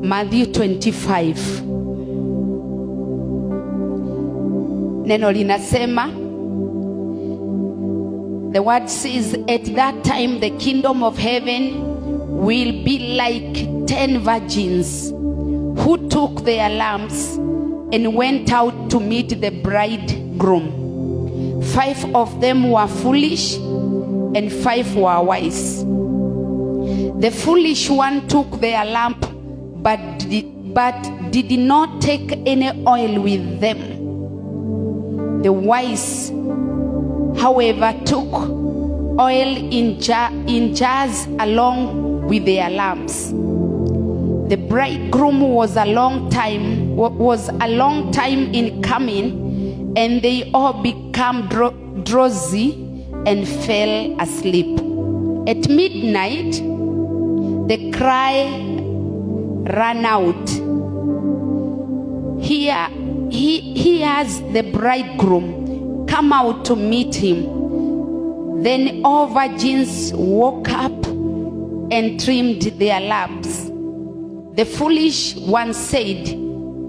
Matthew 25. Neno linasema, the word says, at that time the kingdom of heaven will be like 10 virgins who took their lamps and went out to meet the bridegroom. 5 of them were foolish and 5 were wise. The foolish one took their lamp but did not take any oil with them. The wise, however, took oil in jars along with their lamps. The bridegroom was a long time in coming, and they all became drowsy and fell asleep. At midnight, the cry ran out, here's the bridegroom, come out to meet him. Then all virgins woke up and trimmed their lamps. The foolish one said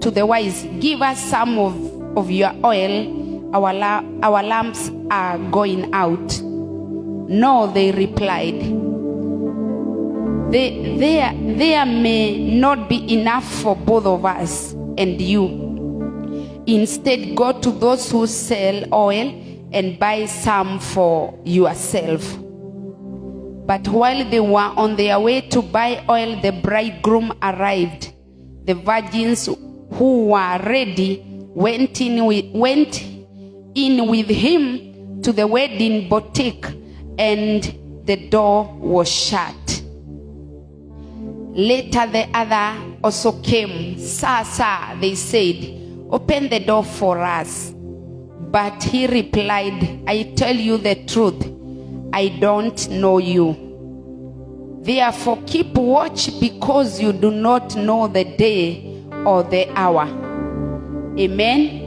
to the wise, give us some of your oil, our lamps are going out. No, they replied, there may not be enough for both of us and you. Instead, go to those who sell oil and buy some for yourself. But while they were on their way to buy oil, the bridegroom arrived. The virgins who were ready went in with him to the wedding boutique, and the door was shut. Later the other also came. Sir, they said, open the door for us. But he replied, I tell you the truth, I don't know you. Therefore keep watch, because you do not know the day or the hour. Amen.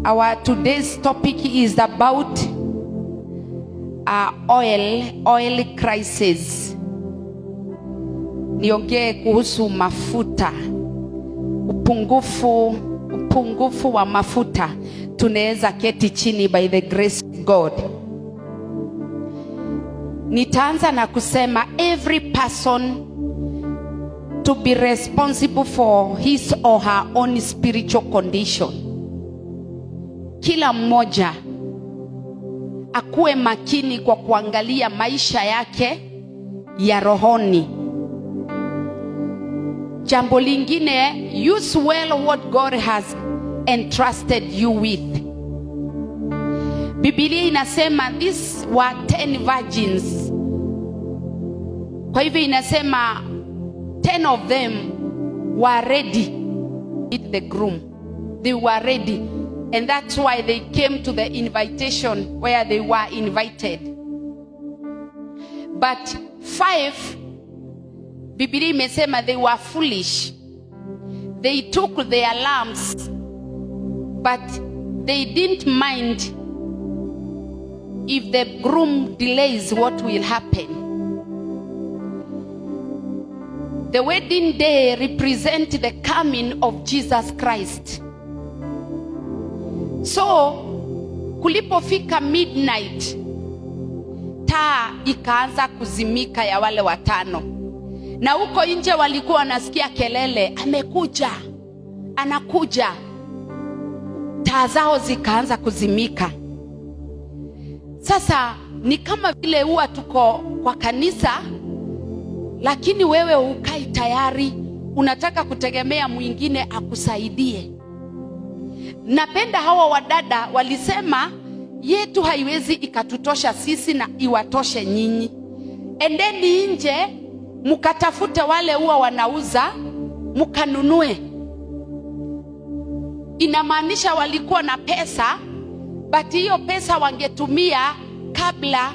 Our today's topic is about oil crisis. Niongee kuhusu mafuta, upungufu wa mafuta. Tunaweza keti chini by the grace of God. Nitaanza na kusema every person to be responsible for his or her own spiritual condition. Kila mmoja akuwe makini kwa kuangalia maisha yake ya rohoni. Jambo lingine, use well what God has entrusted you with. Biblia inasema these were 10 virgins. Kwa hivyo inasema 10 of them were ready with the groom. They were ready. And that's why they came to the invitation where they were invited. But 5, Biblia imesema they were foolish. They took their lamps, but they didn't mind if the groom delays, what will happen. The wedding day represents the coming of Jesus Christ. So kulipofika midnight, taa ikaanza kuzimika ya wale 5. Na huko nje walikuwa wanasikia kelele, amekuja, anakuja. Taa zao zikaanza kuzimika. Sasa ni kama vile huwa tuko kwa kanisa, lakini wewe ukai tayari, unataka kutegemea mwingine akusaidie. Napenda hawa wadada walisema, yetu haiwezi ikatutosha sisi na iwatoshe nyinyi. Endeni nje mukatafute wale huwa wanauza, mukanunue. Inamaanisha walikuwa na pesa, but hiyo pesa wangetumia kabla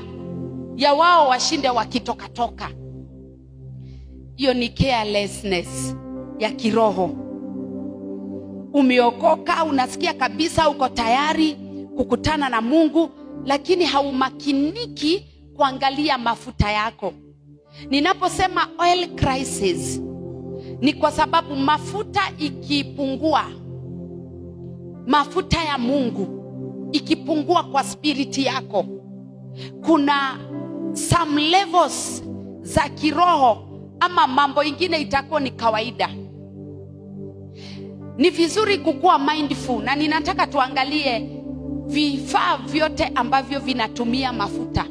ya wao washinde wakitoka. Hiyo ni carelessness ya kiroho. Umeokoka, unasikia kabisa uko tayari kukutana na Mungu, lakini haumakiniki kuangalia mafuta yako. Ninaposema oil crisis, ni kwa sababu mafuta ikipungua, mafuta ya Mungu ikipungua kwa spiriti yako, kuna some levels za kiroho ama mambo ingine itakuwa ni kawaida. Ni vizuri kukuwa mindful, na ninataka tuangalie vifaa vyote ambavyo vinatumia mafuta.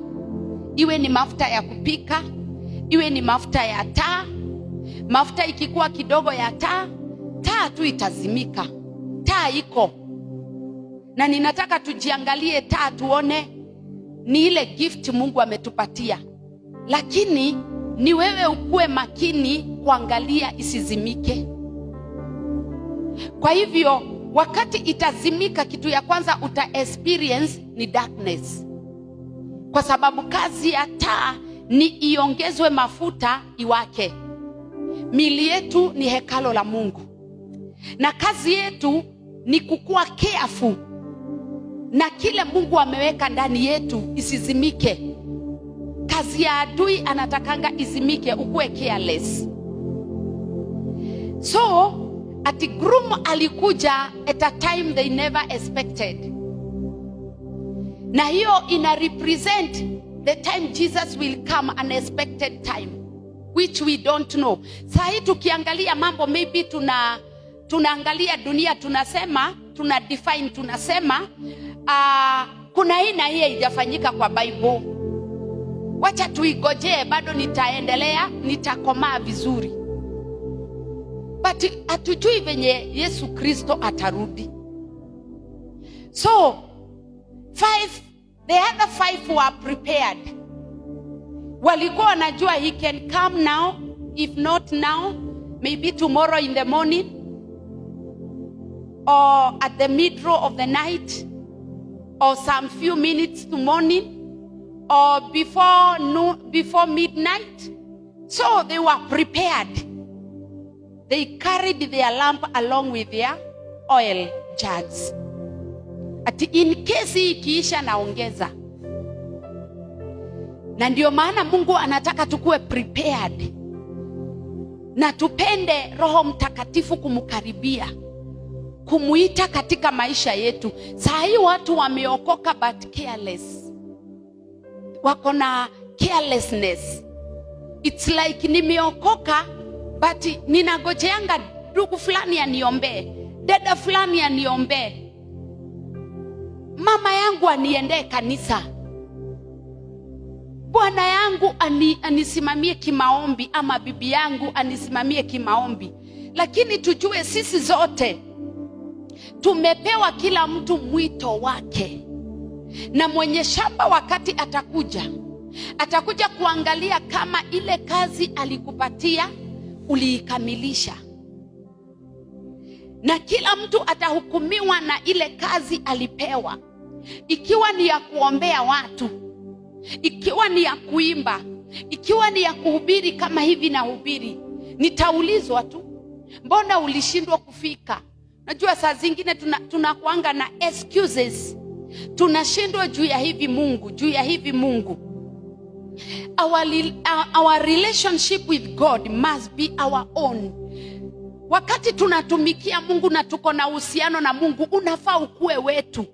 Iwe ni mafuta ya kupika, iwe ni mafuta ya taa. Mafuta ikikuwa kidogo ya taa tu itazimika. Taa iko. Na ninataka tujiangalie taa, tuone ni ile gift Mungu ametupatia. Lakini ni wewe ukue makini kuangalia isizimike. Kwa hivyo wakati itazimika, kitu ya kwanza uta experience ni darkness. Kwa sababu kazi ya taa ni iongezwe mafuta iwake. Mili yetu ni hekalo la Mungu, na kazi yetu ni kukua careful na kile Mungu ameweka ndani yetu isizimike. Kazi ya adui anatakanga izimike, ukue careless. So ati groom alikuja at a time they never expected, na hiyo ina represent the time Jesus will come, unexpected time which we don't know. Sahi tukiangalia mambo, maybe tunaangalia dunia, tunasema tuna define, tunasema kuna hii na hii haijafanyika kwa Bible, wacha tuigojee, bado nitaendelea, nitakomaa vizuri. But hatujui venye Yesu Kristo atarudi. So the other five were prepared. Walikuwa wanajua he can come now, if not now, maybe tomorrow in the morning, or at the middle of the night, or some few minutes to morning, or before noon, before midnight. So they were prepared. They carried their lamp along with their oil jugs. Ati in case ikiisha naongeza. Na ndio maana Mungu anataka tukue prepared, na tupende Roho Mtakatifu kumkaribia, kumuita katika maisha yetu. Saa hii watu wameokoka but careless. Wako na carelessness. It's like nimeokoka but ninagojeanga ndugu fulani aniombe, dada fulani aniombe, mama yangu aniendee kanisa, bwana yangu anisimamie kimaombi, ama bibi yangu anisimamie kimaombi. Lakini tujue sisi zote tumepewa kila mtu mwito wake, na mwenye shamba wakati atakuja kuangalia kama ile kazi alikupatia uliikamilisha. Na kila mtu atahukumiwa na ile kazi alipewa, ikiwa ni ya kuombea watu, ikiwa ni ya kuimba, ikiwa ni ya kuhubiri kama hivi na hubiri. Nitaulizwa tu, mbona ulishindwa kufika? Najua saa zingine tunakuanga na excuses. Tunashindwa juu ya hivi Mungu, juu ya hivi Mungu. Our relationship with God must be our own. Wakati tunatumikia Mungu na tuko na uhusiano na Mungu, unafaa ukue wetu.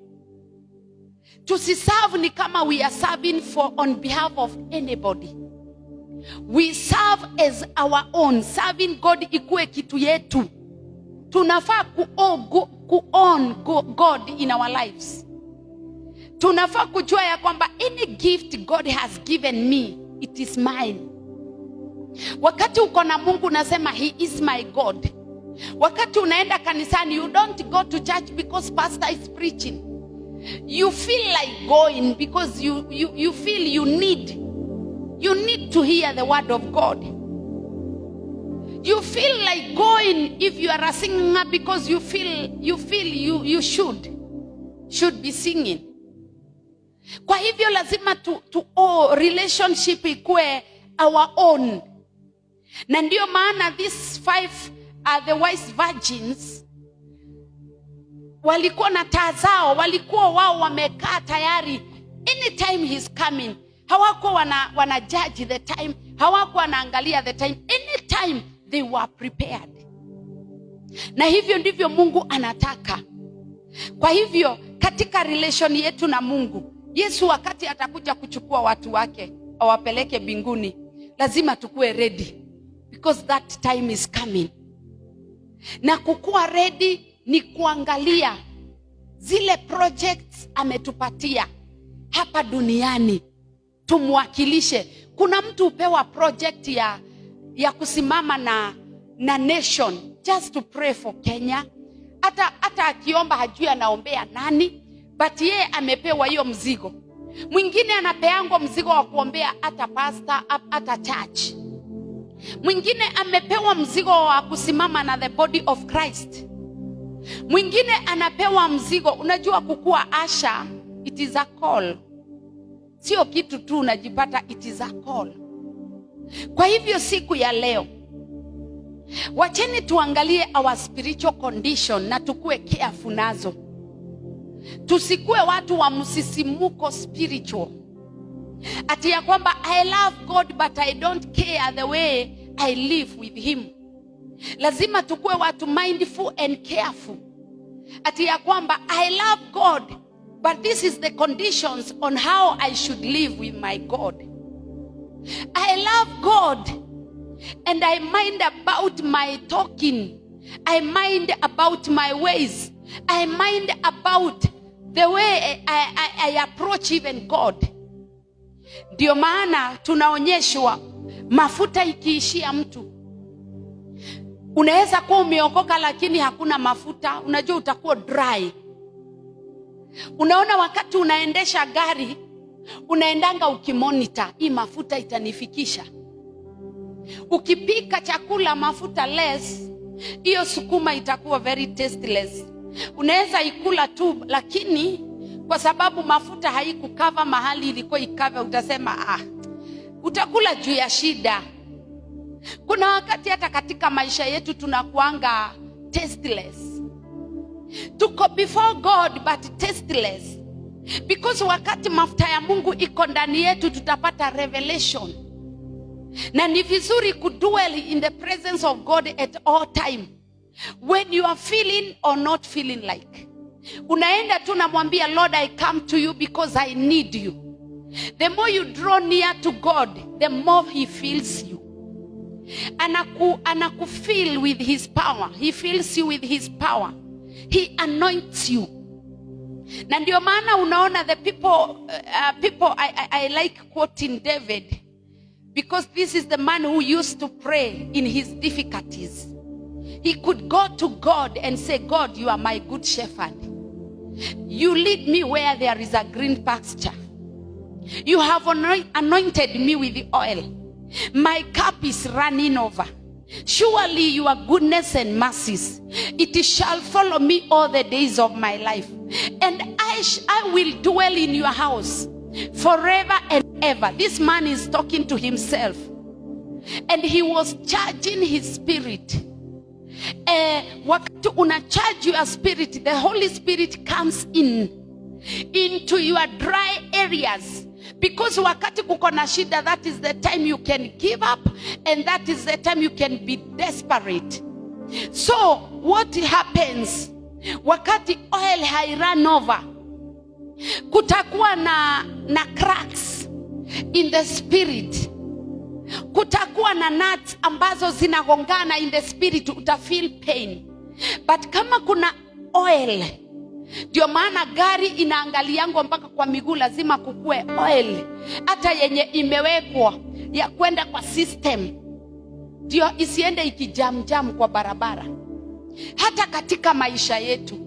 Tusiserve ni kama we are serving on behalf of anybody. We serve as our own. Serving God ikue kitu yetu. Tunafaa ku-own God in our lives. Tunafaa kujua ya kwamba any gift God has given me, it is mine. Wakati uko na Mungu unasema he is my God. Wakati unaenda kanisani, you don't go to church because pastor is preaching. You feel like going because you feel you need to hear the word of God. You feel like going if you are a singer because you feel you should be singing. Kwa hivyo lazima relationship ikue our own. Na ndio maana these five are the wise virgins. Walikuwa na taa zao, walikuwa wao wamekaa tayari anytime he's coming. Hawako wana judge the time, hawako wanaangalia the time. Anytime they were prepared. Na hivyo ndivyo Mungu anataka. Kwa hivyo katika relation yetu na Mungu, Yesu wakati atakuja kuchukua watu wake awapeleke mbinguni, lazima tukue ready, because that time is coming. Na kukua ready ni kuangalia zile projects ametupatia hapa duniani, tumwakilishe. Kuna mtu upewa project ya kusimama na nation, just to pray for Kenya. Hata akiomba hajui anaombea nani, but yeye amepewa hiyo mzigo. Mwingine anapeangwa mzigo wa kuombea hata pastor, hata church. Mwingine amepewa mzigo wa kusimama na the body of Christ. Mwingine anapewa mzigo, unajua kukua usher, it is a call. Sio kitu tu unajipata, it is a call. Kwa hivyo siku ya leo, wacheni tuangalie our spiritual condition na tukue careful nazo. Tusikue watu wa msisimuko spiritual. Ati ya kwamba I love God but I don't care the way I live with him. Lazima tukue watu mindful and careful. Ati ya kwamba I love God but this is the conditions on how I should live with my God. I love God and I mind about my talking. I mind about my ways. I mind about the way I approach even God. Ndio maana tunaonyeshwa mafuta ikiishia mtu. Unaweza kuwa umeokoka lakini hakuna mafuta, unajua utakuwa dry. Unaona wakati unaendesha gari, unaendanga ukimonitor, hii mafuta itanifikisha. Ukipika chakula mafuta less, hiyo sukuma itakuwa very tasteless. Unaweza ikula tu, lakini kwa sababu mafuta haikukava mahali ilikuwa ikava, utasema utakula juu ya shida. Kuna wakati hata katika maisha yetu tunakuanga tasteless. Tuko before God but tasteless. Because wakati mafuta ya Mungu iko ndani yetu tutapata revelation. Na ni vizuri kudwell in the presence of God at all time. When you are feeling or not feeling like. Unaenda tu namwambia, Lord, I come to you because I need you. The more you draw near to God, the more he feels you. Anaku feel with his power. He fills you with his power. He anoints you. Na ndio maana unaona the people I like quoting David, because this is the man who used to pray in his difficulties. He could go to God and say, God, you are my good shepherd. You lead me where there is a green pasture. You have anointed me with the oil. My cup is running over. Surely your goodness and mercies, it shall follow me all the days of my life. And I will dwell in your house forever and ever. This man is talking to himself. And he was charging his spirit. Wakati unacharge your spirit, the Holy Spirit comes into your dry areas. Because wakati kuko na shida, that is the time you can give up, and that is the time you can be desperate. So what happens wakati oil hai run over? Kutakuwa na cracks in the spirit. Kutakuwa na nuts ambazo zinagongana in the spirit, uta feel pain. But kama kuna oil, ndio maana gari inaangaliango mpaka kwa miguu lazima kukue oil. Hata yenye imewekwa ya kwenda kwa system, ndio isiende ikijam kwa barabara. Hata katika maisha yetu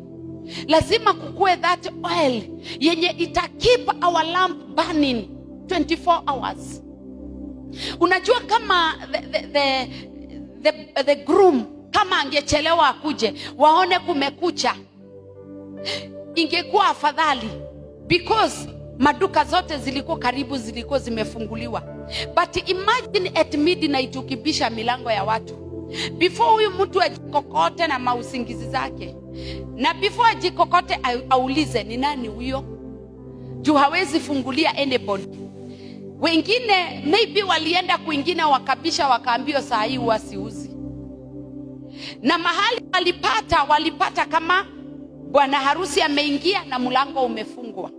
lazima kukue that oil yenye ita keep our lamp burning 24 hours. Unajua kama the groom kama angechelewa akuje waone kumekucha, ingekuwa afadhali, because maduka zote zilikuwa karibu, zilikuwa zimefunguliwa. But imagine at midnight ukibisha milango ya watu, before huyu mtu ajikokote na mausingizi zake, na before ajikokote aulize ni nani huyo. juu hawezi fungulia anybody. Wengine maybe walienda kwingine wakabisha, wakaambiwa saa hii wasiuzi, na mahali walipata kama bwana harusi ameingia na mlango umefungwa.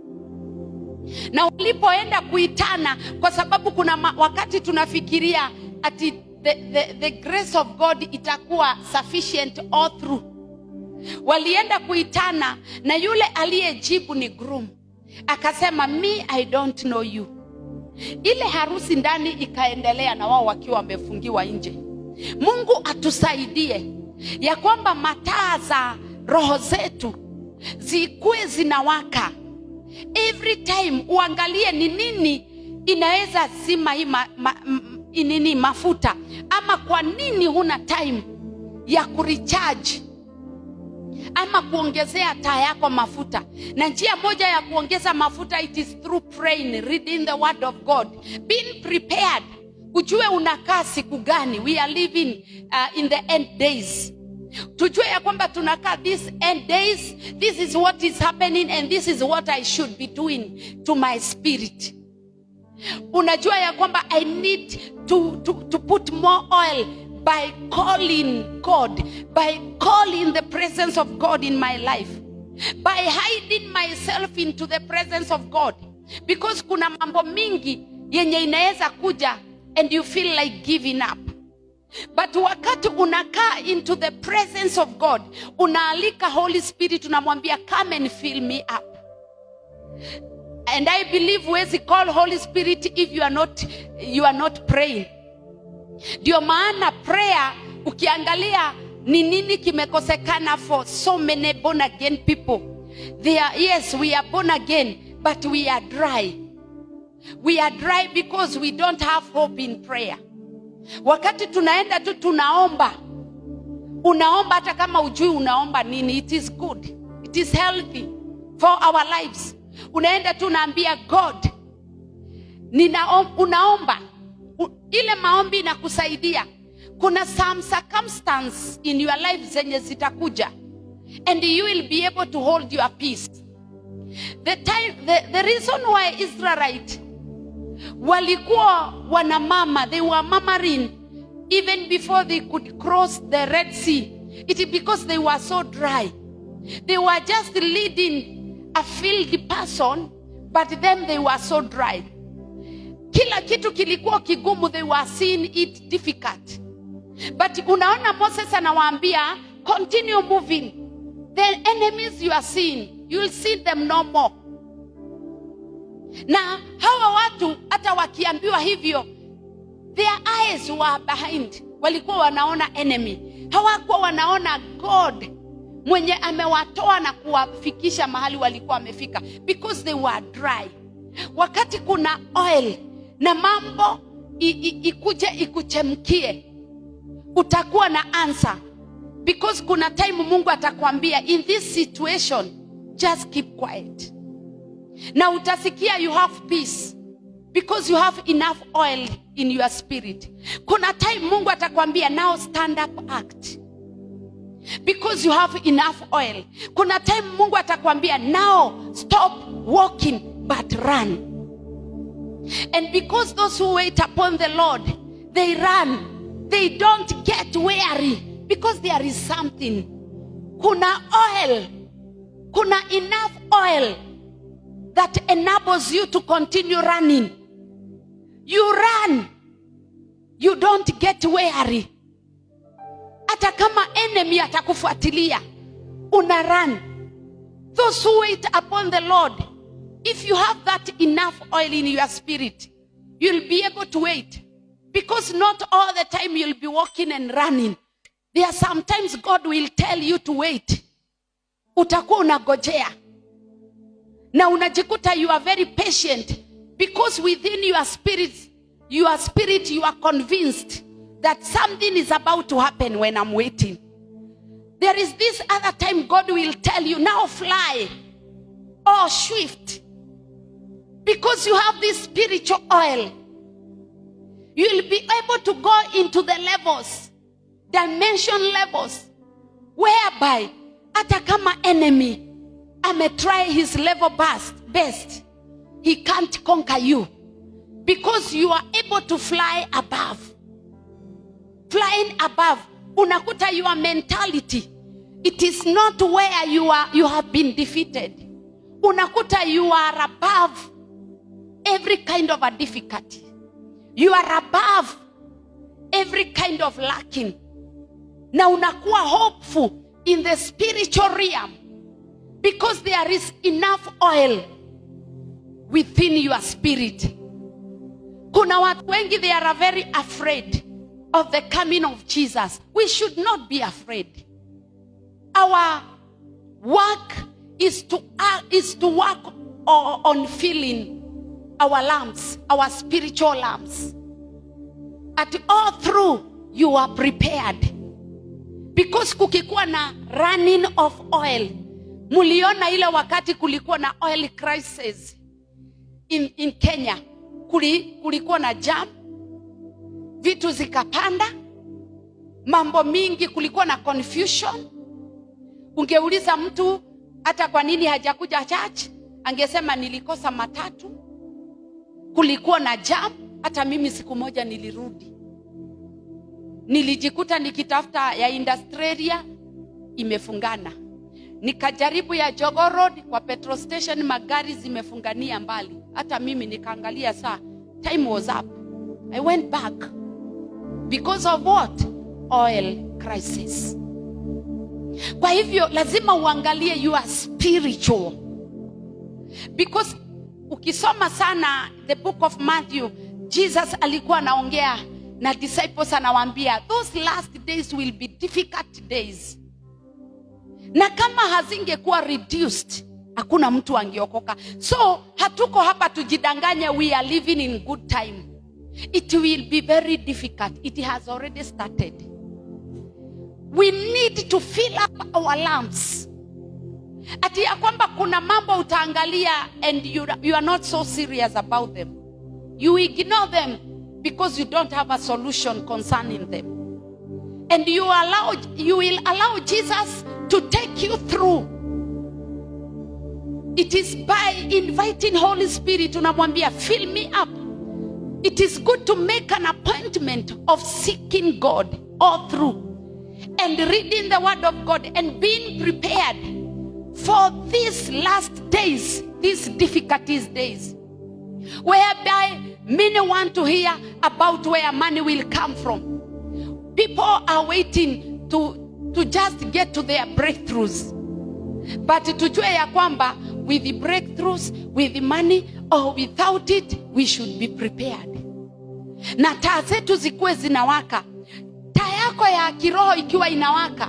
Na walipoenda kuitana, kwa sababu kuna wakati tunafikiria ati the grace of God itakuwa sufficient all through. Walienda kuitana na yule aliyejibu ni groom. Akasema, me I don't know you. Ile harusi ndani ikaendelea na wao wakiwa wamefungiwa nje. Mungu atusaidie ya kwamba mataa za roho zetu zikuwe zinawaka. Every time uangalie ni nini inaweza zima hii mafuta, ama kwa nini huna time ya kurecharge ama kuongezea taa yako mafuta. Na njia moja ya kuongeza mafuta, it is through praying, reading the word of God, being prepared. Ujue unakaa siku gani. We are living in the end days. Tujue ya kwamba tunakaa these end days, this is what is happening and this is what I should be doing to my spirit. Unajua ya kwamba I need to put more oil by calling God, by calling the presence of God in my life, by hiding myself into the presence of God. Because kuna mambo mingi yenye inaweza kuja and you feel like giving up. But wakati unakaa into the presence of God, unaalika Holy Spirit, unamwambia come and fill me up. And I believe huwezi call Holy Spirit if you are not praying. Ndio maana prayer, ukiangalia ni nini kimekosekana for so many born again people. Yes, we are born again, but we are dry. We are dry because we don't have hope in prayer. Wakati tunaenda tu tunaomba, unaomba hata kama ujui unaomba nini. It is good, it is healthy for our lives. Unaenda tu unaambia God, unaomba. Ile maombi inakusaidia. Kuna some circumstance in your life zenye zitakuja, and you will be able to hold your peace. The reason why Israelite walikuwa wanamama, they were murmuring even before they could cross the Red Sea, it is because they were so dry. They were just leading a filled person, but then they were so dry. Kila kitu kilikuwa kigumu, they were seeing it difficult. But unaona Moses anawaambia, continue moving. The enemies you are seeing, you will see them no more. Na hawa watu hata wakiambiwa hivyo, their eyes were behind. Walikuwa wanaona enemy. Hawakuwa wanaona God mwenye amewatoa na kuwafikisha mahali walikuwa wamefika, because they were dry. Wakati kuna oil na mambo ikuje ikuchemkie, utakuwa na answer. Because kuna time Mungu atakwambia, in this situation just keep quiet. Na utasikia you have peace because you have enough oil in your spirit. Kuna time Mungu atakwambia, now stand up, act, because you have enough oil. Kuna time Mungu atakwambia, now stop walking but run. And because those who wait upon the Lord, they run, they don't get weary, because there is something. Kuna oil, kuna enough oil that enables you to continue running. You run, you don't get weary. Hata kama enemy atakufuatilia, una run. Those who wait upon the Lord, if you have that enough oil in your spirit, you'll be able to wait. Because not all the time you'll be walking and running. There are sometimes God will tell you to wait. Utakuwa unagojea. Na unajikuta you are very patient, because within your spirit you are convinced that something is about to happen when I'm waiting. There is this other time God will tell you, now fly or shift, because you have this spiritual oil. You will be able to go into the levels, dimension levels, whereby hata kama enemy try his level best, he can't conquer you. Because you are able to fly above. Flying above. Unakuta your mentality, it is not where you have been defeated. Unakuta you are above every kind of a difficulty. You are above every kind of lacking. Na unakuwa hopeful in the spiritual realm. Because there is enough oil within your spirit. Kuna watu wengi, they are very afraid of the coming of Jesus. We should not be afraid. Our work is to work on filling our lamps, our spiritual lamps. At all through, you are prepared. Because kukikuwa na running of oil. Muliona ile wakati kulikuwa na oil crisis in Kenya. Kulikuwa na jam, vitu zikapanda, mambo mingi, kulikuwa na confusion. Ungeuliza mtu hata kwa nini hajakuja church, angesema nilikosa matatu. Kulikuwa na jam, hata mimi siku moja nilirudi. Nilijikuta nikitafuta ya Industrialia imefungana. Nikajaribu ya Jogoo Road kwa petrol station, magari zimefungania mbali. Hata mimi nikaangalia saa, time was up. I went back. Because of what? Oil crisis. Kwa hivyo lazima uangalie your spiritual. Because ukisoma sana the book of Matthew, Jesus alikuwa anaongea na disciples, anawaambia those last days will be difficult days. Na kama hazingekuwa reduced, hakuna mtu angeokoka. So hatuko hapa tujidanganye we are living in good time. It will be very difficult. It has already started. We need to fill up our lamps. Ati ya kwamba kuna mambo utaangalia and you are not so serious about them. You ignore them because you don't have a solution concerning them. And you will allow Jesus to take you through. It is by inviting Holy Spirit, unamwambia fill me up. It is good to make an appointment of seeking God all through and reading the word of God and being prepared for these last days, these difficulties days, whereby many want to hear about where money will come from. People are waiting to just get to their breakthroughs. But tujue ya kwamba with the breakthroughs, with the money or without it, we should be prepared. Na taa zetu zikuwe zinawaka. Taa yako ya kiroho ikiwa inawaka.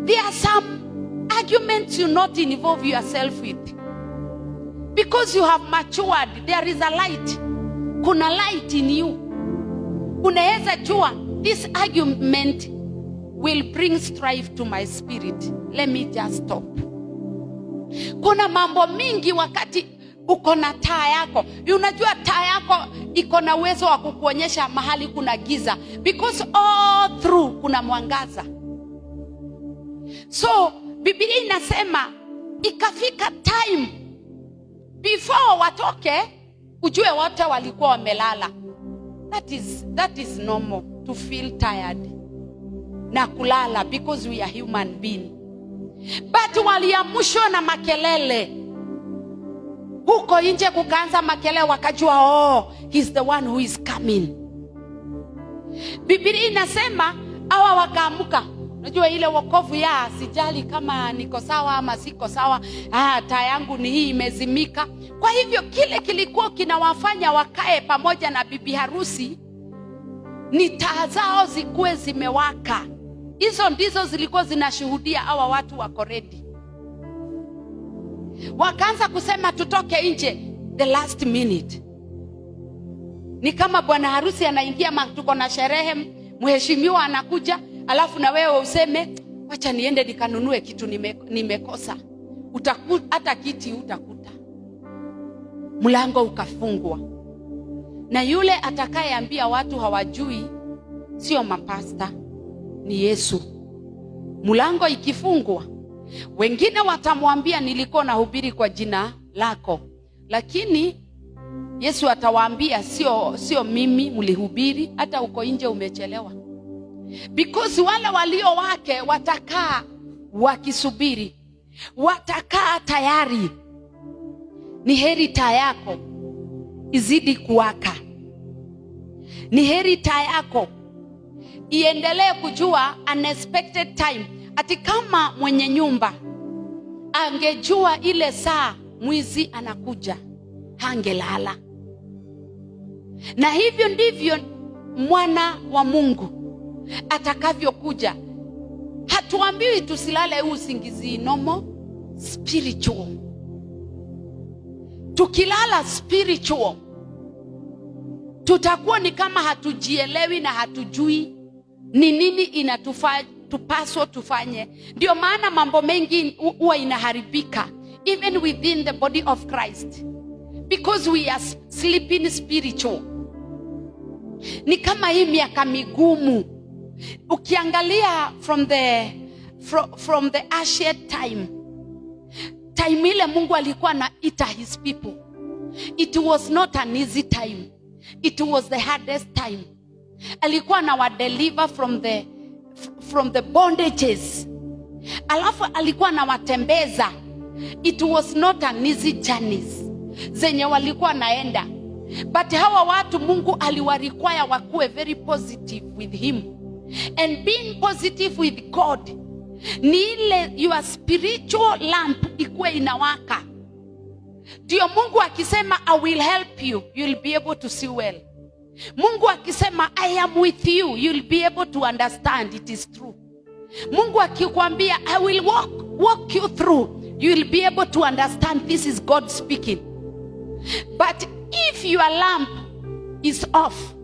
There are some arguments you not involve yourself with. Because you have matured, there is a light. Kuna light in you. Unaweza jua, this argument will bring strife to my spirit. Let me just stop. Kuna mambo mingi wakati uko na taa yako. Unajua taa yako iko na uwezo wa kukuonyesha mahali kuna giza. Because all through kuna mwangaza. So, Biblia inasema, ikafika time before watoke, ujue wote walikuwa wamelala. That is normal to feel tired na kulala because we are human being. But waliamshwa na makelele. Huko nje kukaanza makelele, wakajua he's the one who is coming. Biblia inasema hawa wakaamuka. Unajua ile wokovu ya sijali kama niko sawa ama siko sawa, taa yangu ni hii imezimika. Kwa hivyo kile kilikuwa kinawafanya wakae pamoja na bibi harusi ni taa zao zikuwe zimewaka. Hizo ndizo zilikuwa zinashuhudia hawa watu wako ready. Wakaanza kusema tutoke nje the last minute. Ni kama bwana harusi anaingia, tuko na sherehe, mheshimiwa anakuja, alafu na wewe useme wacha niende nikanunue kitu nimekosa. Hata kiti utakuta. Mlango ukafungwa. Na yule atakayeambia watu hawajui sio mapasta, ni Yesu. Mlango ikifungwa, wengine watamwambia nilikuwa nahubiri kwa jina lako. Lakini Yesu atawaambia sio mimi mlihubiri, hata uko nje umechelewa. Because wale walio wake watakaa wakisubiri, watakaa tayari. Ni heri taa yako izidi kuwaka, ni heri taa yako iendelee kujua unexpected time. Ati kama mwenye nyumba angejua ile saa mwizi anakuja, hangelala. Na hivyo ndivyo mwana wa Mungu atakavyokuja. Hatuambiwi tusilale usingizi normal, spiritual. Tukilala spiritual, tutakuwa ni kama hatujielewi na hatujui ni nini tupaswa tufanye. Ndio maana mambo mengi huwa inaharibika even within the body of Christ, because we are sleeping spiritual. Ni kama hii miaka migumu, ukiangalia from the ancient time ile Mungu alikuwa anaita his people, it was not an easy time, it was the hardest time. Alikuwa na deliver from the bondages, alafu alikuwa na watembeza. It was not an easy journeys zenye walikuwa naenda, but hawa watu Mungu aliwarequire wakuwe very positive with him. And being positive with God ni ile your spiritual lamp ikuwe inawaka. Ndio Mungu akisema I will help you, you'll be able to see well. Mungu akisema I am with you, you'll be able to understand it is true. Mungu akikwambia I will walk you through, you'll be able to understand this is God speaking. But if your lamp is off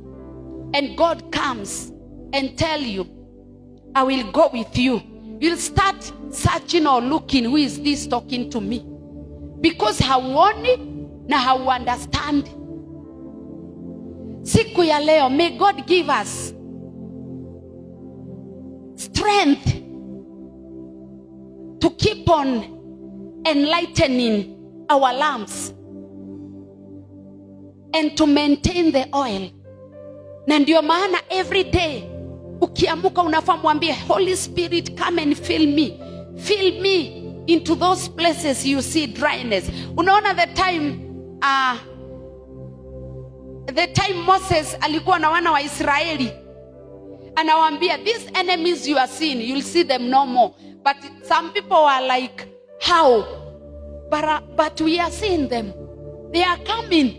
and God comes and tell you I will go with you, you'll start searching or looking, who is this talking to me? Because hauoni na hau understand. Siku ya leo, may God give us strength to keep on enlightening our lamps and to maintain the oil. Na ndio maana every day ukiamuka unafaa mwambie Holy Spirit, come and fill me into those places you see dryness. Unaona the time Moses alikuwa na wana wa Israeli, anawaambia these enemies you are seeing, you'll see them no more. But some people are like, how? But we are seeing them, they are coming.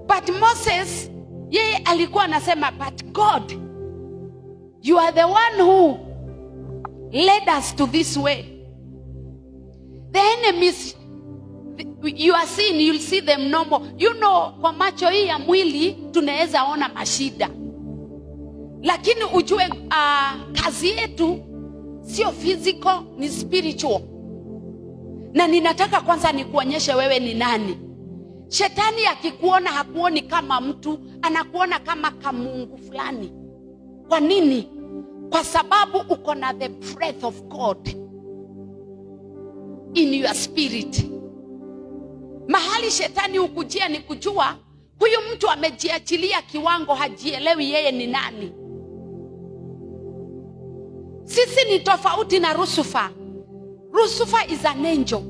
But Moses, yeye alikuwa anasema, but God, you are the one who led us to this way. The enemies you are seeing, you'll see them no more. You know, kwa macho hii ya mwili tunaweza ona mashida, lakini ujue kazi yetu sio physical, ni spiritual. Na ninataka kwanza nikuonyeshe wewe ni nani. Shetani akikuona hakuoni kama mtu, anakuona kama kamungu fulani. Kwa nini? Kwa sababu uko na the breath of God in your spirit. Mahali shetani ukujia ni kujua huyu mtu amejiachilia kiwango, hajielewi yeye ni nani. Sisi ni tofauti na Lucifer. Lucifer is an angel.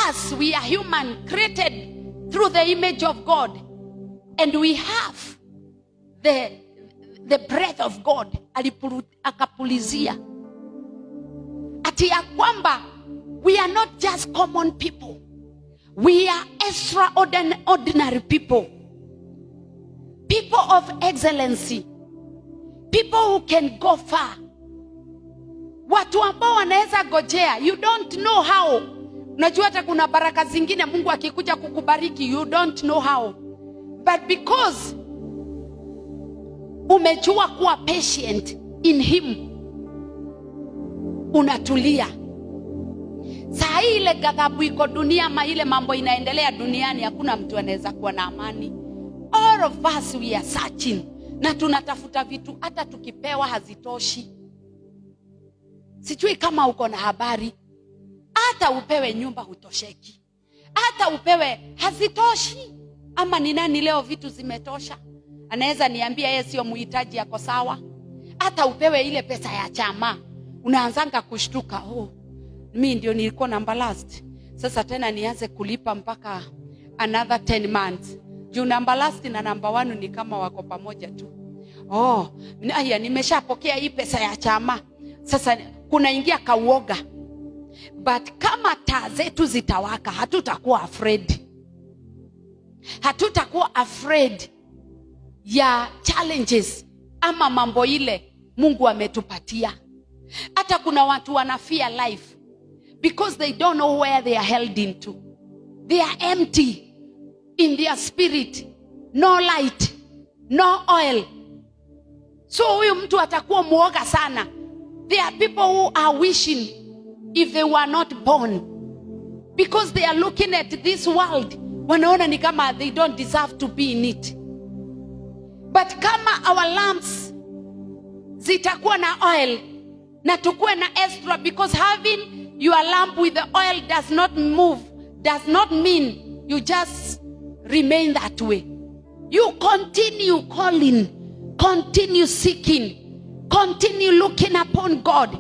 Us, we are human, created through the image of God, and we have the breath of God. Akapulizia ati ya kwamba we are not just common people, we are extraordinary people, people of excellency, people who can go far, watu ambao wanaweza gojea. You don't know how. Unajua hata kuna baraka zingine Mungu akikuja kukubariki, you don't know how, but because umejua kuwa patient in him, unatulia. Saa ile ghadhabu iko dunia, ama ile mambo inaendelea duniani, hakuna mtu anaweza kuwa na amani. All of us we are searching, na tunatafuta vitu hata tukipewa hazitoshi. Sijui kama uko na habari, hata upewe nyumba hutosheki. Hata upewe hazitoshi. Ama ni nani leo vitu zimetosha? Anaweza niambia yeye sio muhitaji, yako sawa? Hata upewe ile pesa ya chama, unaanzanga kushtuka, mimi ndio nilikuwa number last. Sasa tena nianze kulipa mpaka another 10 months. Juu number last na number 1 ni kama wako pamoja tu. Haya, nimeshapokea hii pesa ya chama. Sasa kunaingia kauoga. But kama taa zetu zitawaka, hatutakuwa afraid. Hatutakuwa afraid ya challenges ama mambo ile Mungu ametupatia. Hata kuna watu wanafia life because they don't know where they are held into. They are empty in their spirit. No light, no oil. So huyu mtu atakuwa muoga sana. There are people who are wishing if they were not born, because they are looking at this world, wanaona ni kama they don't deserve to be in it. But kama our lamps zitakuwa na oil na tukue na extra, because having your lamp with the oil does not mean you just remain that way. You continue calling, continue seeking, continue looking upon God,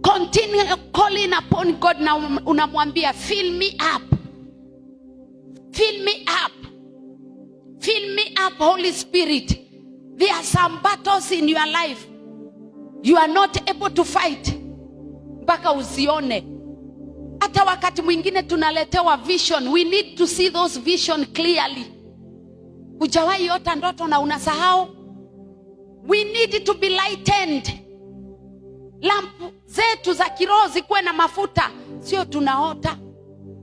continue calling upon God. Na unamwambia, fill me up, fill me up, fill me up, Holy Spirit. There are some battles in your life you are not able to fight mpaka usione. Hata wakati mwingine tunaletewa vision, we need to see those vision clearly. Hujawahi ota ndoto na unasahau? We need to be lightened. Lampu zetu za kiroho zikuwe na mafuta, sio tunaota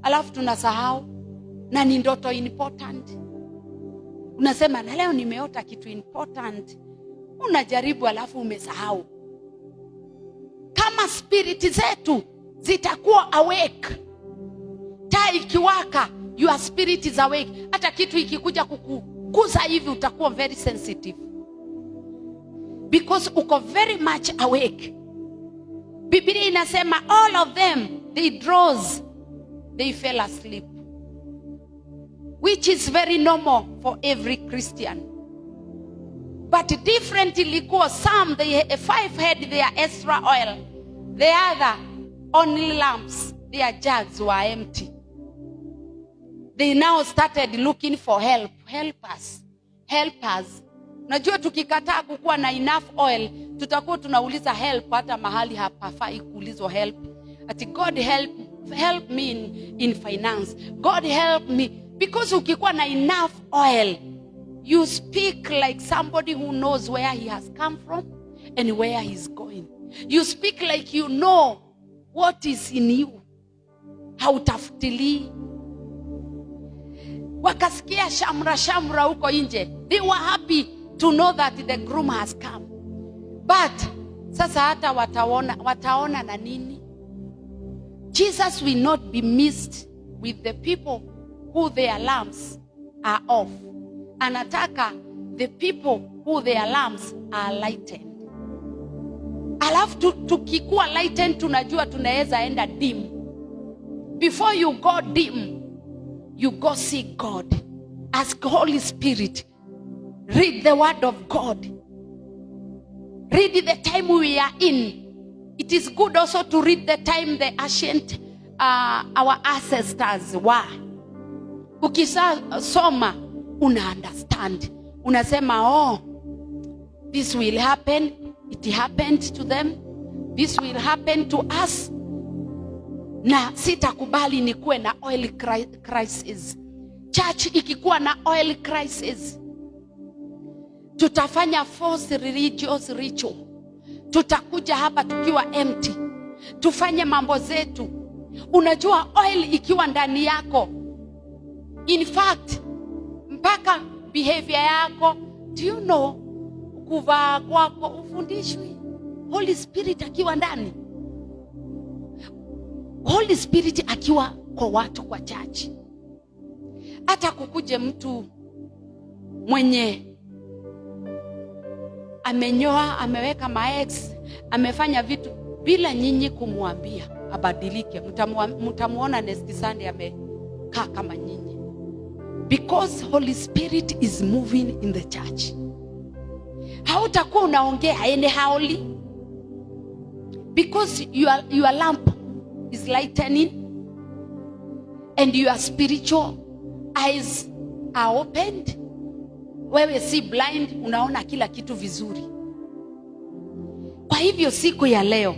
alafu tunasahau na ni ndoto important. Unasema na leo nimeota kitu important, unajaribu alafu umesahau. Kama spirit zetu zitakuwa awake, taa ikiwaka, your spirit is awake. Hata kitu ikikuja kukugusa hivi utakuwa very sensitive, because uko very much awake. Biblia inasema all of them, they fell asleep, which is very normal for every Christian. But different ilikuwa, some 5 had their extra oil, the other only lamps, their jugs were empty. They now started looking for help. Help us, help us. Najua tukikataa kukuwa na enough oil, tutakuwa tunauliza help hata mahali hapafai kuulizwa help. Ati God help me in finance, God help me. Because ukikuwa na enough oil, you speak like somebody who knows where he has come from and where he's going. You speak like you know what is in you. Hautafutili. Wakasikia shamra huko nje, they were happy to know that the groom has come. But sasa hata wataona na nini? Jesus will not be missed with the people who their lamps are off. Anataka the people who their lamps are lightened. Alafu tukikuwa lightened, tunajua tunaweza enda dim. Before you go dim, you go seek God. Ask Holy Spirit. Read the word of God. Read the time we are in. It is good also to read the time the ancient our ancestors were. Ukisoma una understand. Unasema, this will happen. It happened to them. This will happen to us. Na sitakubali nikuwe na oil crisis. Church ikikuwa na oil crisis, tutafanya false religious ritual. Tutakuja hapa tukiwa empty, tufanye mambo zetu. Unajua oil ikiwa ndani yako, in fact mpaka behavior yako, do you know, kuvaa kwako ufundishwi. Holy Spirit akiwa ndani, Holy Spirit akiwa kwa watu kwa church. Hata kukuje mtu mwenye amenyoa, ameweka maex, amefanya vitu bila nyinyi kumwambia abadilike, mtamuona next Sunday wanakaa kama nyinyi. Because Holy Spirit is moving in the church. Hautakuwa unaongea anyhowly. Because your lamp is lightening and your spiritual eyes are opened. Wewe si blind, unaona kila kitu vizuri. Kwa hivyo siku ya leo,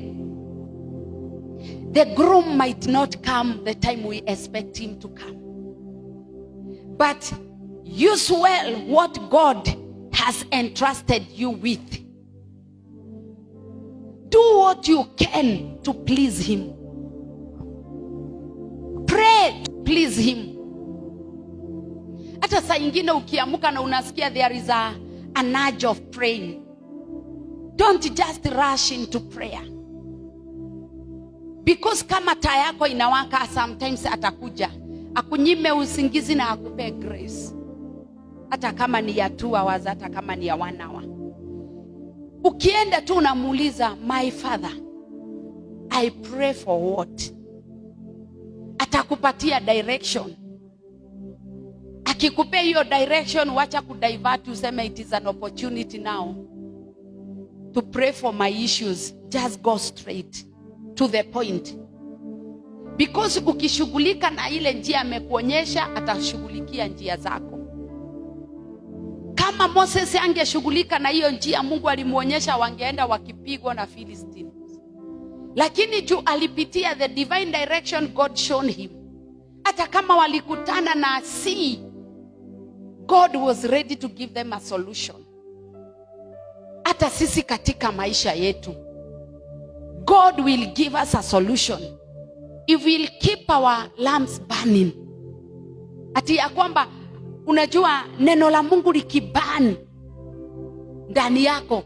the groom might not come the time we expect him to come. But use well what God has entrusted you with. Do what you can to please him. Pray to please him. Hata saa ingine ukiamuka na unasikia there is an urge of praying, don't just rush into prayer. Because kama taa yako inawaka, sometimes atakuja akunyime usingizi na akupe grace. Hata kama ni ya 2 hours, hata kama ni ya 1 hour. Ukienda tu unamuuliza, my father, I pray for what? Atakupatia direction. Akikupea hiyo direction, wacha kudivert, useme it is an opportunity now to pray for my issues. Just go straight to the point. Because ukishughulika na ile njia amekuonyesha, atashughulikia njia zako. Kama Moses angeshughulika na hiyo njia Mungu alimuonyesha, wangeenda wakipigwa na Philistines. Lakini juu alipitia the divine direction God shown him, hata kama walikutana na sea, God was ready to give them a solution. Hata sisi katika maisha yetu, God will give us a solution if we'll keep our lamps burning. Ati ya kwamba unajua neno la Mungu likibani ndani yako,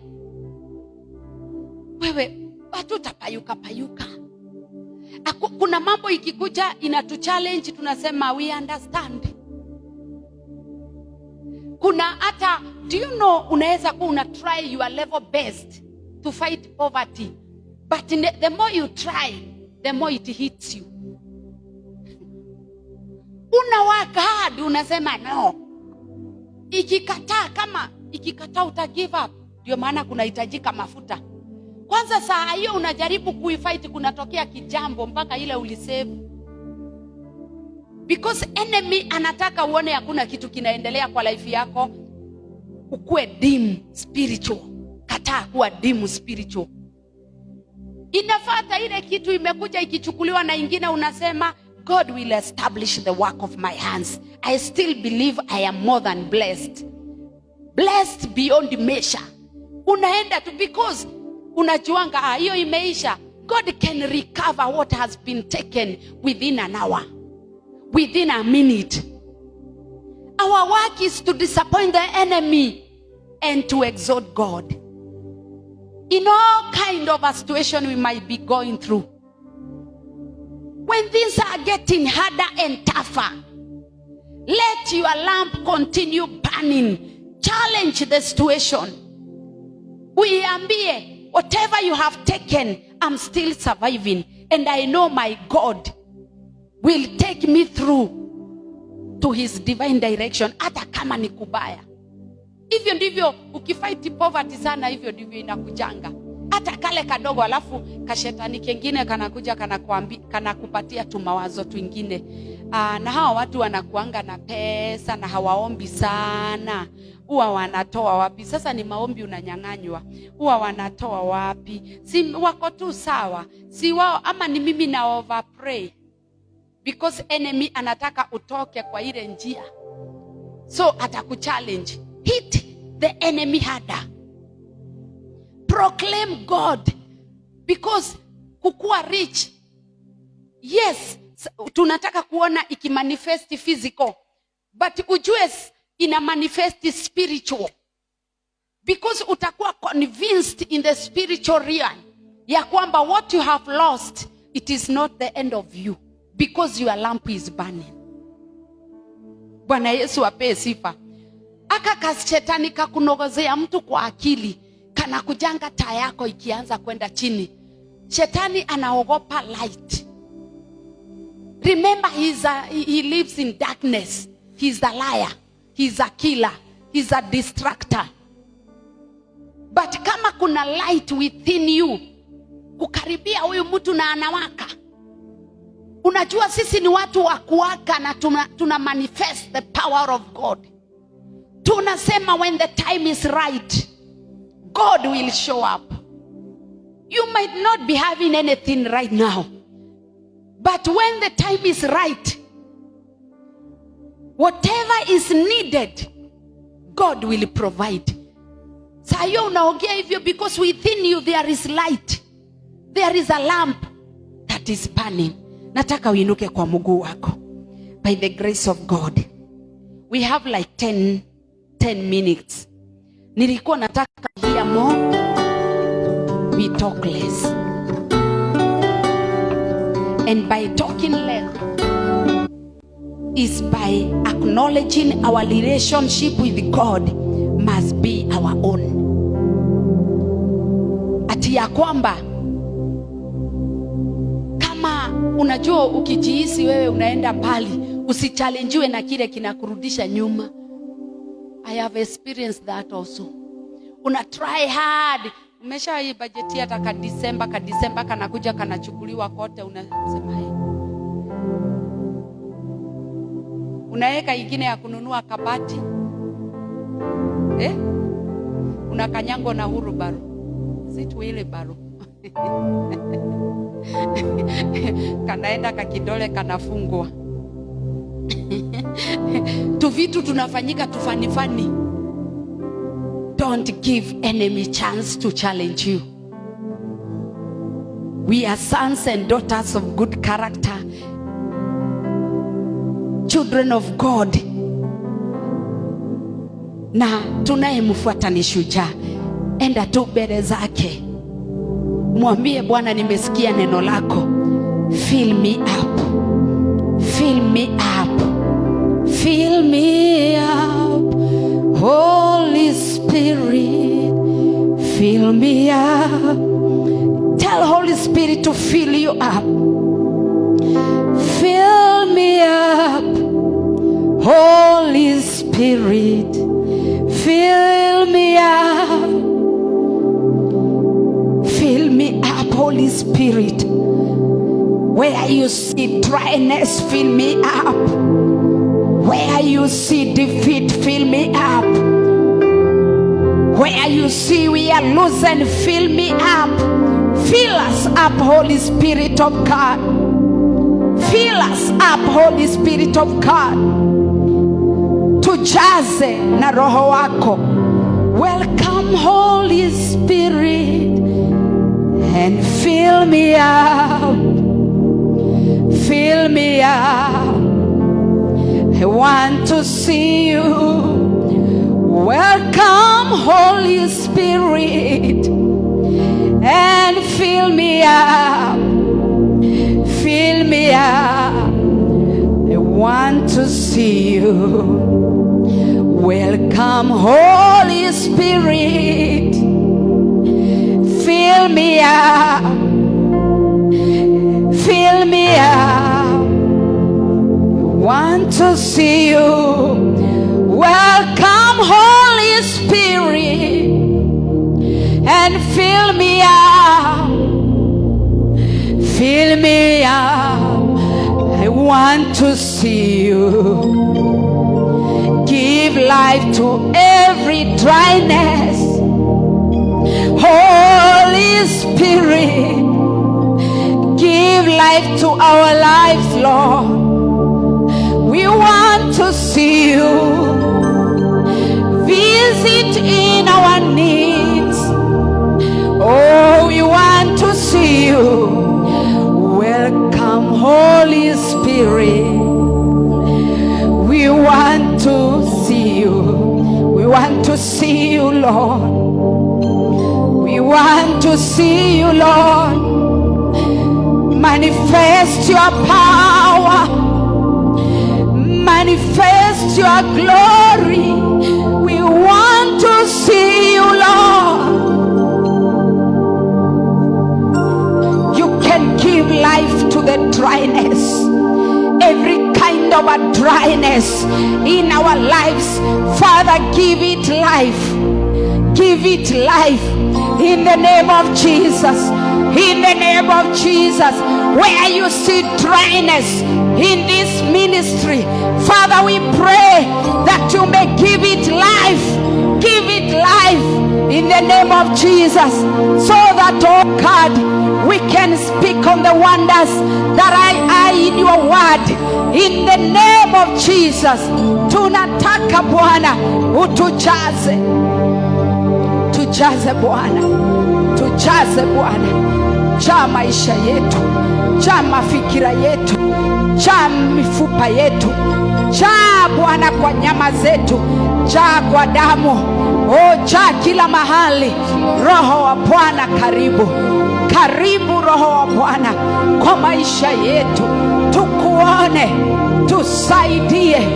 wewe watu tapayuka payuka. Kuna mambo ikikuja inatu challenge, tunasema we understand. Kuna hata, do you know, unaweza kuwa una try your level best to fight poverty, but the more you try, the more it hits you. Unawaka hard, unasema no. Ikikataa uta give up. Ndio maana kunahitajika mafuta. Kwanza saa hiyo unajaribu kuifight, kunatokea kijambo mpaka ile ulisave. Because enemy anataka uone hakuna kitu kinaendelea kwa life yako. Ukue dim spiritual. Kataa kuwa dim spiritual. Inafuata ile kitu imekuja ikichukuliwa na ingine, unasema God will establish the work of my hands. I still believe I am more than blessed. Blessed beyond measure. Unaenda tu because unajuanga hiyo imeisha. God can recover what has been taken within an hour, within a minute. Our work is to disappoint the enemy and to exalt God in all kind of a situation we might be going through. When things are getting harder and tougher, let your lamp continue burning. Challenge the situation. Uiambie, whatever you have taken, I'm still surviving, and I know my God will take me through to his divine direction, hata kama ni kubaya. Hivyo ndivyo ukifight poverty sana, hivyo ndivyo inakujanga. Hata kale kadogo, alafu kashetani kengine kanakuja kanakupatia tu mawazo twingine. Na hawa watu wanakuanga na pesa na hawaombi sana. Huwa wanatoa wapi? Sasa ni maombi unanyang'anywa. Huwa wanatoa wapi? Si wako tu sawa. Si wao, ama ni mimi na over pray. Because enemy anataka utoke kwa ile njia. So atakuchallenge. Hit the enemy harder. Proclaim God. Because kukua rich, yes, tunataka kuona ikimanifesti physical, but ujue ina manifesti spiritual. Because utakuwa convinced in the spiritual realm ya kwamba what you have lost, it is not the end of you, because your lamp is burning. Bwana Yesu apewe sifa. Aka kashetani kakunogozea mtu kwa akili, kana kujanga taa yako ikianza kwenda chini. Shetani anaogopa light. Remember, he lives in darkness. He's a liar. He's a killer. He's a distractor. But kama kuna light within you, kukaribia huyu mtu na anawaka. Unajua sisi ni watu wa kuwaka na tuna manifest the power of God. Tunasema when the time is right, God will show up. You might not be having anything right now, but when the time is right, whatever is needed, God will provide. Sayo unaongea hivyo because within you there is light. There is a lamp that is burning. Nataka uinuke kwa mguu wako. By the grace of God. We have like 10 minutes. Nilikuwa nataka hear more. We talk less. And by talking less is by acknowledging our relationship with God must be our own. Ati ya kwamba kama unajua ukijihisi wewe unaenda pali, usichallengewe na kile kinakurudisha nyuma. I have experienced that also. Una try hard. Umesha budget hata ka December kanakuja kanachukuliwa kote, unasema hii. Unaweka ingine ya kununua kabati. Unakanyango na hurubaro. Situ ile baro. Kanaenda kakidole kanafungwa. Tu vitu tunafanyika tufanifani. Don't give enemy chance to challenge you. We are sons and daughters of good character, children of God. Na tunayemfuata ni shujaa. Enda tu mbele zake, mwambie Bwana, nimesikia neno lako. Fill me up. Fill me up. Fill me up. Holy Spirit, fill me up. Tell Holy Spirit to fill you up. Fill me up. Holy Spirit, fill me up. Fill me up, Holy Spirit. Where you see dryness, fill me up. Where you see defeat, fill me up. Where you see we are losing, fill me up. Fill us up, Holy Spirit of God. Fill us up, Holy Spirit of God. Tujaze na roho wako. Welcome, Holy Spirit, and fill me up. Fill me up. I want to see you. Welcome, Holy Spirit, and fill me up. Fill me up. I want to see you. Welcome, Holy Spirit, fill me up. Fill me up. Want to see you. Welcome, Holy Spirit, and fill me up. Fill me up. I want to see you. Give life to every dryness. Holy Spirit, give life to our lives, Lord. We want to see you. Visit in our needs. Oh, we want to see you. Welcome, Holy Spirit. We want to see you. We want to see you, Lord. We want to see you, Lord. Manifest your power. Manifest your glory. We want to see you, Lord. You can give life to the dryness. every kind of a dryness in our lives. Father, give it life. Give it life in the name of Jesus. In the name of Jesus. Where you see dryness in this ministry, Father, we pray that you may give it life. Give it life in the name of Jesus, so that, oh God, we can speak on the wonders that are in your word. In the name of Jesus, tunataka Bwana utujaze. Tujaze Bwana, tujaze Bwana. Jaa maisha yetu, jaa mafikira yetu, jaa mifupa yetu, jaa Bwana kwa nyama zetu, jaa kwa damu, jaa kila mahali. Roho wa Bwana karibu, karibu Roho wa Bwana kwa maisha yetu, tukuone, tusaidie.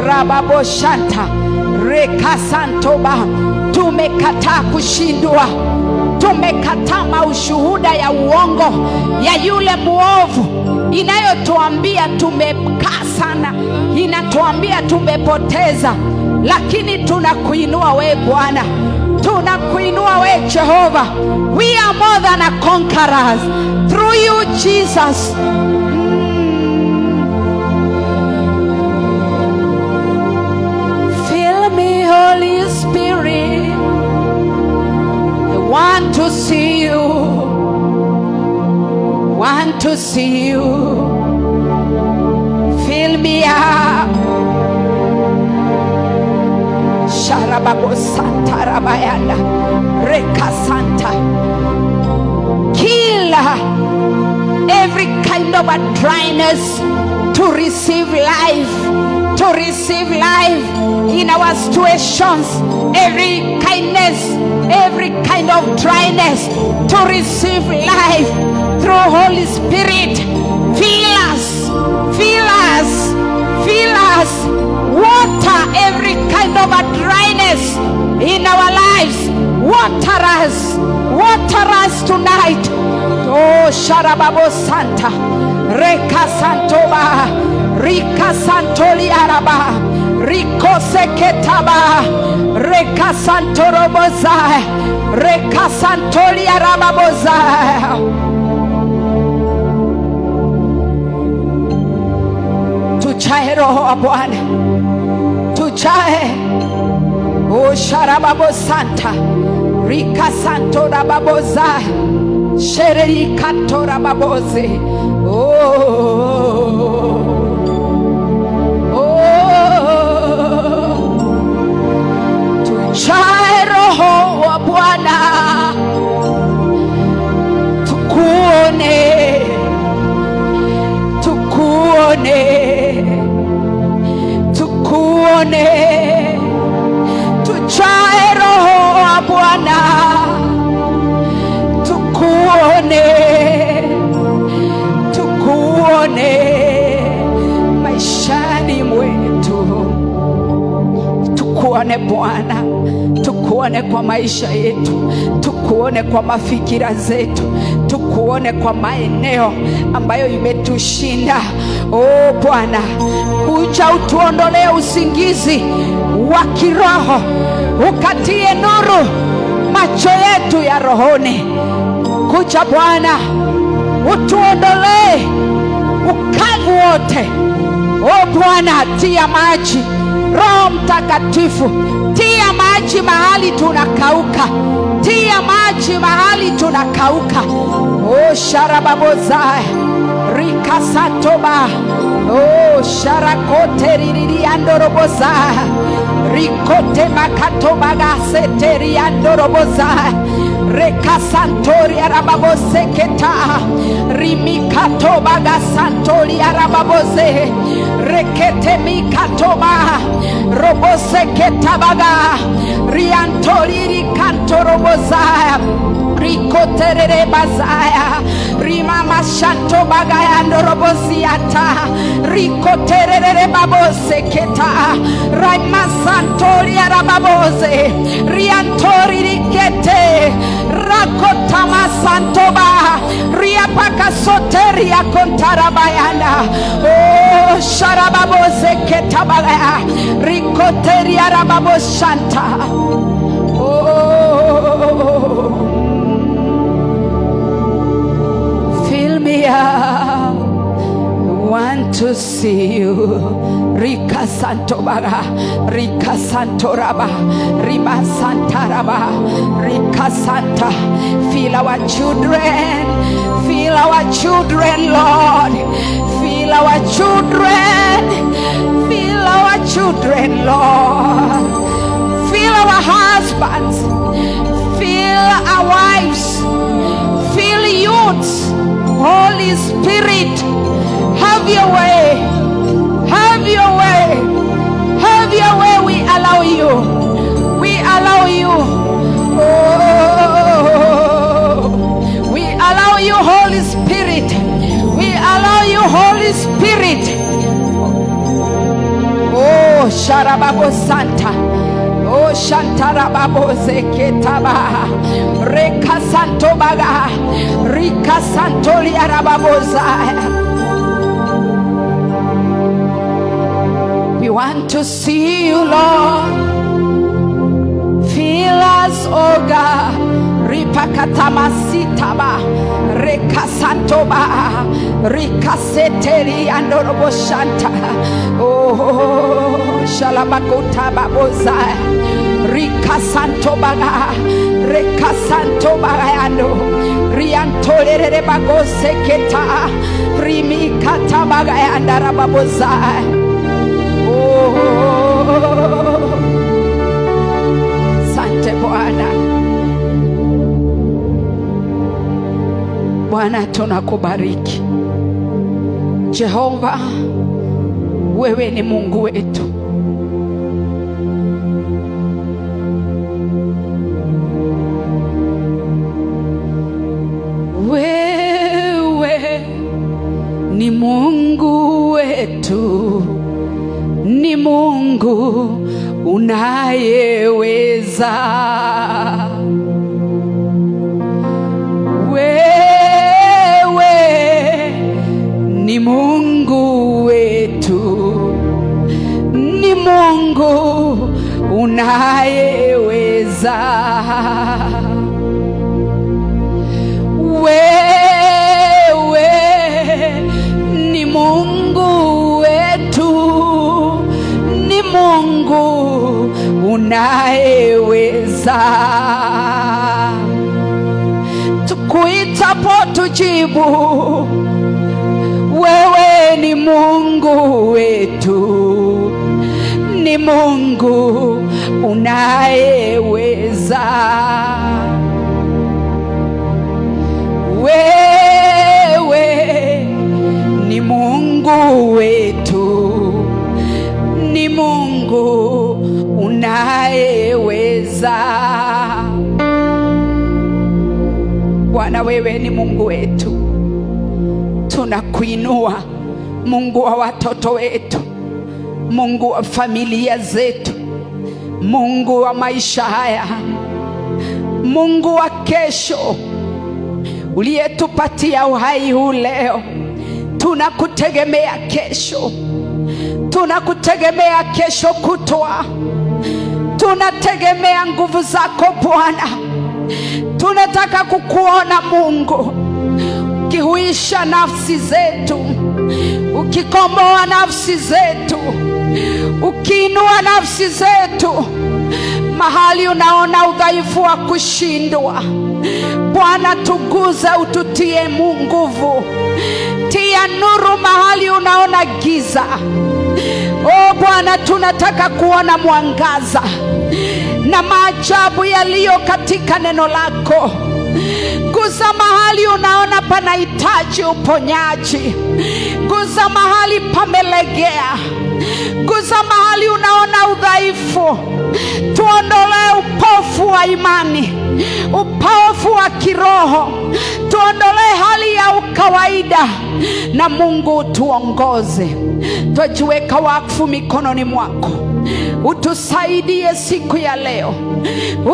Rababoshanta rekasantoba. Tumekataa kushindwa, tumekataa maushuhuda ya uongo ya yule muovu inayotuambia tumekaa sana, inatuambia tumepoteza. Lakini tunakuinua we Bwana, tunakuinua we Jehova. We are more than a conquerors through you Jesus. Fill me Holy Spirit, I want to see you, want to see you. Fill me up. Sharababo Santa Rabayanda Reka Santa. Kill every kind of a dryness to receive life, to receive life in our situations. Every kindness, every kind of dryness to receive life through Holy Spirit. Fill us, fill us, fill us. Water every kind of a dryness in our lives. Water us tonight. Oh, Sharababo Santa, Reka Santoba, Rika Santoli Araba, Riko Seketaba, Reka Santoroboza, Reka Santoli Arababoza. Tujae Roho wa Bwana, tujae. O Sharababo Santa, Rika Santo Rababoza, Shereri Kanto Rababoze. Tujae Roho wa Bwana, tukuone, tukuone. Tujae Roho wa Bwana, tukuone maishani mwetu. Tukuone Bwana, tukuone kwa maisha yetu, tukuone kwa mafikira zetu, tukuone kwa maeneo ambayo imetushinda. Oh Bwana, kuja utuondolee usingizi wa kiroho, ukatie nuru macho yetu ya rohoni. Kuja Bwana, utuondolee ukavu wote. Oh Bwana, tia maji. Roho Mtakatifu, tia maji mahali tunakauka, tia maji mahali tunakauka. Oh Sharababozaya Rika Satoba, oh Sharakote Ririandoroboza, Rikote Makatobaga Seteriandoroboza, Reka Santori Arababose Keta, Rimikatobaga Santori Arababoze, Rekete Mikatoba, Robose Ketabaga, Riantori Rikantoroboza, Rikoterere bazaya, Rimama Shanto bagaya ndoroboziata, Rikoterere babose keta, Rama Santori arababoze, Riantori rikete, rakotama santoba ria paka soteria kontarabayana. Oh sharababo zeketabaya rikoteria rababo shanta. Oh, fill me up, want to see you. Rika Santo Baga, Rika Santo Raba, Riba Santa Raba, Rika Santa. Fill our children, fill our children, Lord. Fill our children, fill our children, Lord. Fill our husbands, fill our wives, fill youths. Holy Spirit, have your way. Have your way. Have your way. We allow you. We allow you. Oh, we allow you, Holy Spirit. We allow you, Holy Spirit. Oh, Sharababo Santa. Oh, Shantarababo Zeketaba. Reka Santo Baga. Rika Santo Liarababoza. We want to see you, Lord. Fill us, oh God. Ripakatama sitaba, rekasantoba, rikaseteri andorobo shanta. Oh, shalabakota baboza, rikasantobaga, rekasantobaga ando, riantolere bagose keta, rimikata baga andarababoza. Sante Bwana. Bwana tunakubariki. Jehova, wewe ni Mungu wetu. Wewe ni Mungu wetu. Ni Mungu unayeweza. Wewe ni Mungu wetu. Ni Mungu unayeweza. Wewe ni Mungu wetu. Ni Mungu unayeweza. Tukuitapo tujibu. Wewe ni Mungu wetu. Ni Mungu unayeweza. Wewe ni Mungu wetu. Ni Mungu unayeweza. Bwana, wewe ni Mungu wetu. Tunakuinua, Mungu wa watoto wetu, Mungu wa familia zetu, Mungu wa maisha haya, Mungu wa kesho, uliyetupatia uhai huu leo. Tunakutegemea kesho. Tunakutegemea kesho kutwa. Tunategemea nguvu zako Bwana. Tunataka kukuona Mungu ukihuisha nafsi zetu, ukikomboa nafsi zetu, ukiinua nafsi zetu mahali unaona udhaifu wa kushindwa. Bwana, tuguze, ututie nguvu. Tia nuru mahali unaona giza. Oh Bwana, tunataka kuona mwangaza na maajabu yaliyo katika neno lako. Guza mahali unaona panahitaji uponyaji. Guza mahali pamelegea. Guza mahali unaona udhaifu. Tuondolee upofu upofu wa imani, upofu wa kiroho. Tuondolee hali ya ukawaida, na Mungu tuongoze. Twajiweka wakfu mikononi mwako. Utusaidie siku ya leo,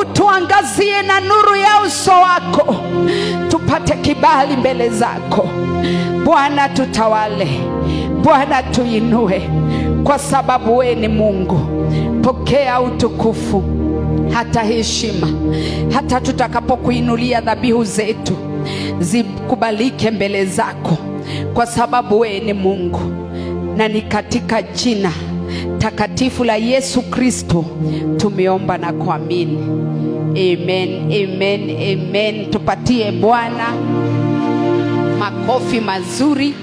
utuangazie na nuru ya uso wako, tupate kibali mbele zako. Bwana tutawale, Bwana tuinue, kwa sababu wewe ni Mungu. Pokea utukufu, hata heshima, hata tutakapokuinulia dhabihu zetu zikubalike mbele zako, kwa sababu wewe ni Mungu. Na ni katika jina takatifu la Yesu Kristo tumeomba na kuamini. Amen, amen, amen. Tupatie Bwana makofi mazuri.